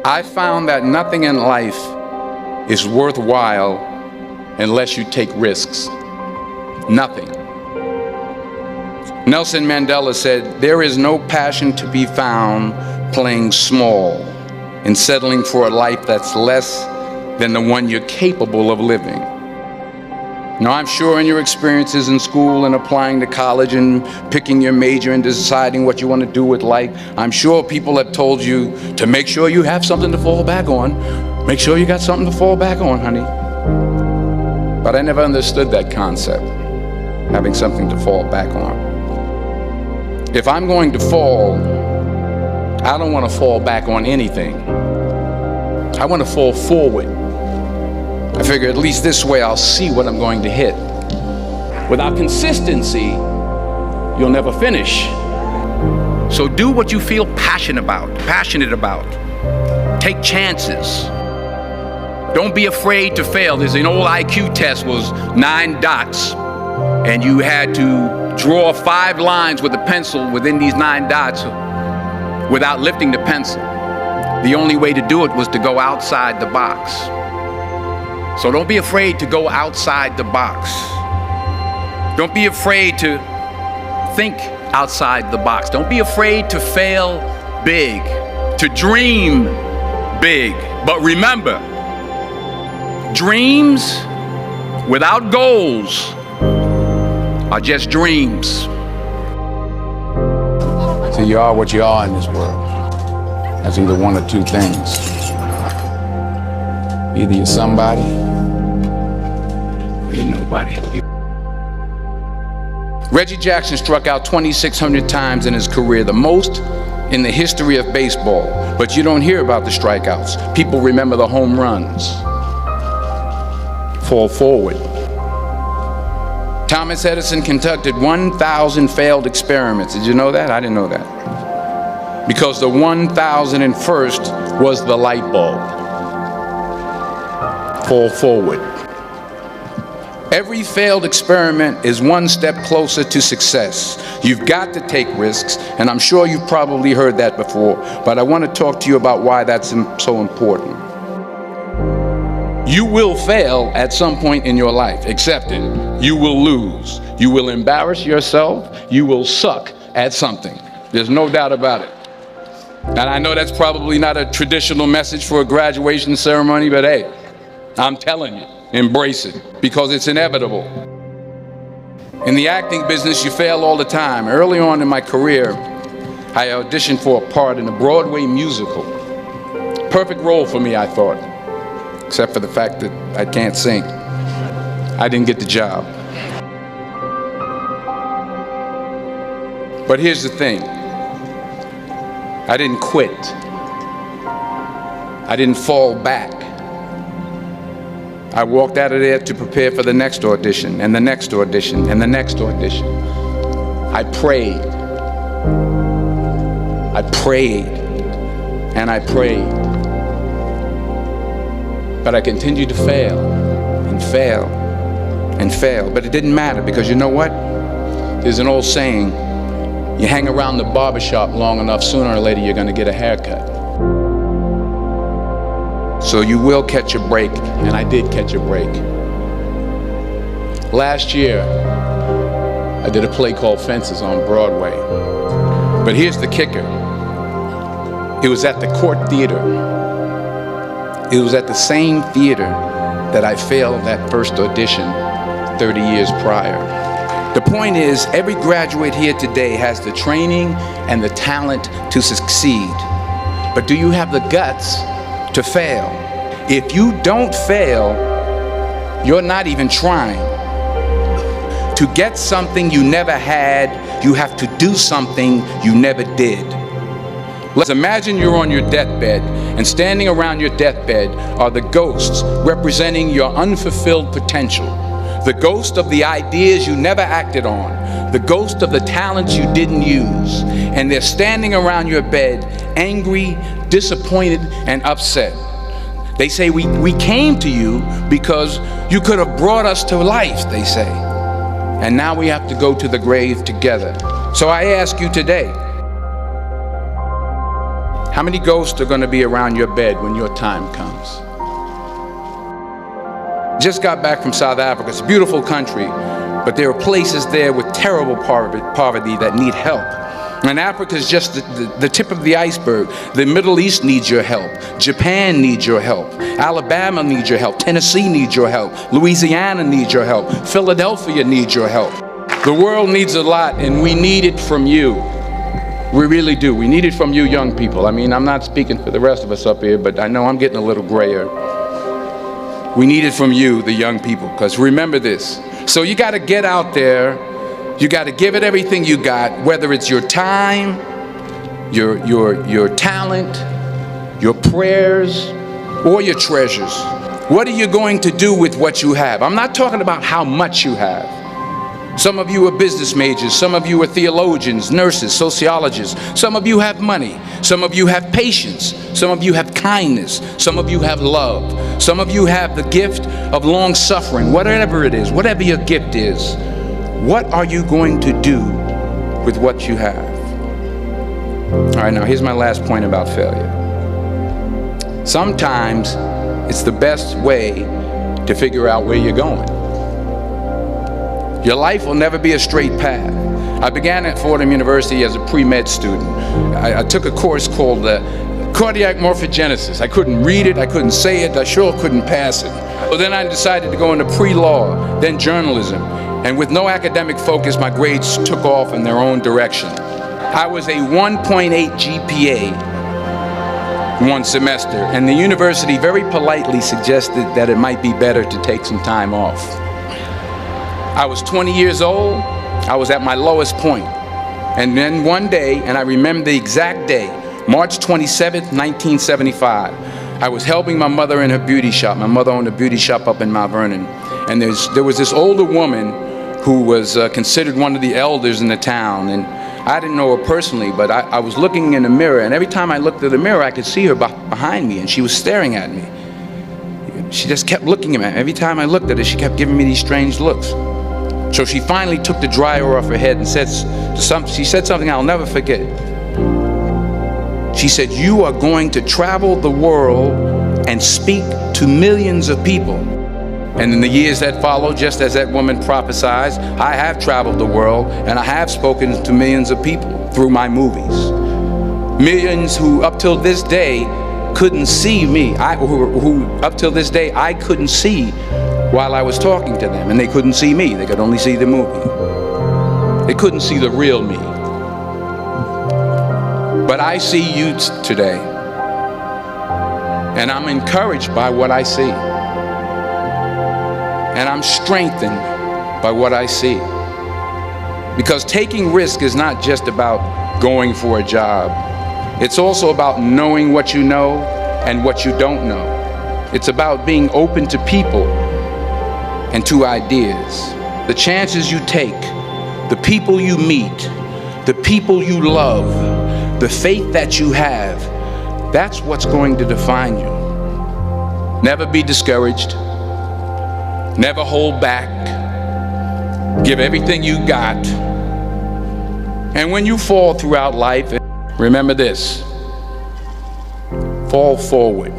I found that nothing in life is worthwhile unless you take risks. Nothing. Nelson Mandela said, "There is no passion to be found playing small and settling for a life that's less than the one you're capable of living." Now, I'm sure in your experiences in school and applying to college and picking your major and deciding what you want to do with life, I'm sure people have told you to make sure you have something to fall back on. Make sure you got something to fall back on, honey. But I never understood that concept, having something to fall back on. If I'm going to fall, I don't want to fall back on anything. I want to fall forward. I figure at least this way I'll see what I'm going to hit. Without consistency, you'll never finish. So do what you feel passionate about. Take chances. Don't be afraid to fail. There's an old IQ test, was 9 dots, and you had to draw 5 lines with a pencil within these 9 dots without lifting the pencil. The only way to do it was to go outside the box. So don't be afraid to go outside the box. Don't be afraid to think outside the box. Don't be afraid to fail big, to dream big. But remember, dreams without goals are just dreams. So you are what you are in this world. That's either one or two things. Either you're somebody, or you're nobody. Reggie Jackson struck out 2,600 times in his career, the most in the history of baseball. But you don't hear about the strikeouts. People remember the home runs. Fall forward. Thomas Edison conducted 1,000 failed experiments. Did you know that? I didn't know that. Because the 1,001st was the light bulb. Fall forward. Every failed experiment is one step closer to success. You've got to take risks, and I'm sure you've probably heard that before, but I want to talk to you about why that's so important. You will fail at some point in your life. Accept it. You will lose. You will embarrass yourself. You will suck at something. There's no doubt about it. And I know that's probably not a traditional message for a graduation ceremony, but hey, I'm telling you, embrace it, because it's inevitable. In the acting business, you fail all the time. Early on in my career, I auditioned for a part in a Broadway musical. Perfect role for me, I thought, except for the fact that I can't sing. I didn't get the job. But here's the thing. I didn't quit. I didn't fall back. I walked out of there to prepare for the next audition, and the next audition, and the next audition. I prayed. I prayed, and I prayed. But I continued to fail, and fail, and fail. But it didn't matter, because you know what? There's an old saying, you hang around the barbershop long enough, sooner or later you're going to get a haircut. So you will catch a break, and I did catch a break. Last year, I did a play called Fences on Broadway. But here's the kicker. It was at the Court Theater. It was at the same theater that I failed that first audition 30 years prior. The point is, every graduate here today has the training and the talent to succeed. But do you have the guts to fail? If you don't fail, you're not even trying. To get something you never had, you have to do something you never did. Let's imagine you're on your deathbed, and standing around your deathbed are the ghosts representing your unfulfilled potential. The ghost of the ideas you never acted on, the ghost of the talents you didn't use, and they're standing around your bed, angry, disappointed, and upset. They say, we came to you because you could have brought us to life, they say. And now we have to go to the grave together. So I ask you today, How many ghosts are going to be around your bed when your time comes? Just got back from South Africa. It's a beautiful country, but there are places there with terrible poverty that need help. And Africa is just the tip of the iceberg. The Middle East needs your help. Japan needs your help. Alabama needs your help. Tennessee needs your help. Louisiana needs your help. Philadelphia needs your help. The world needs a lot, and we need it from you. We really do. We need it from you young people. I mean, I'm not speaking for the rest of us up here, but I know I'm getting a little grayer. We need it from you, the young people, because remember this. So you got to get out there. You got to give it everything you got, whether it's your time, your talent, your prayers, or your treasures. What are you going to do with what you have? I'm not talking about how much you have. Some of you are business majors. Some of you are theologians, nurses, sociologists. Some of you have money. Some of you have patience. Some of you have kindness. Some of you have love. Some of you have the gift of long suffering. Whatever it is, whatever your gift is, what are you going to do with what you have? All right, now here's my last point about failure. Sometimes it's the best way to figure out where you're going. Your life will never be a straight path. I began at Fordham University as a pre-med student. I took a course called cardiac morphogenesis. I couldn't read it, I couldn't say it, I sure couldn't pass it. So then I decided to go into pre-law, then journalism. And with no academic focus, my grades took off in their own direction. I was a 1.8 GPA one semester, and the university very politely suggested that it might be better to take some time off. I was 20 years old, I was at my lowest point. And then one day, and I remember the exact day, March 27th, 1975, I was helping my mother in her beauty shop. My mother owned a beauty shop up in Mount Vernon. And there was this older woman who was considered one of the elders in the town. And I didn't know her personally, but I was looking in the mirror, and every time I looked at the mirror, I could see her behind me, and she was staring at me. She just kept looking at me. Every time I looked at her, she kept giving me these strange looks. So she finally took the dryer off her head and she said something I'll never forget. She said, "You are going to travel the world and speak to millions of people." And in the years that followed, just as that woman prophesied, I have traveled the world and I have spoken to millions of people through my movies. Millions who up till this day couldn't see me, who up till this day I couldn't see while I was talking to them, and they couldn't see me. They could only see the movie. They couldn't see the real me. But I see you today, and I'm encouraged by what I see. And I'm strengthened by what I see. Because taking risk is not just about going for a job. It's also about knowing what you know and what you don't know. It's about being open to people and to ideas. The chances you take, the people you meet, the people you love, the faith that you have, that's what's going to define you. Never be discouraged. Never hold back. Give everything you got. And when you fall throughout life, remember this: fall forward.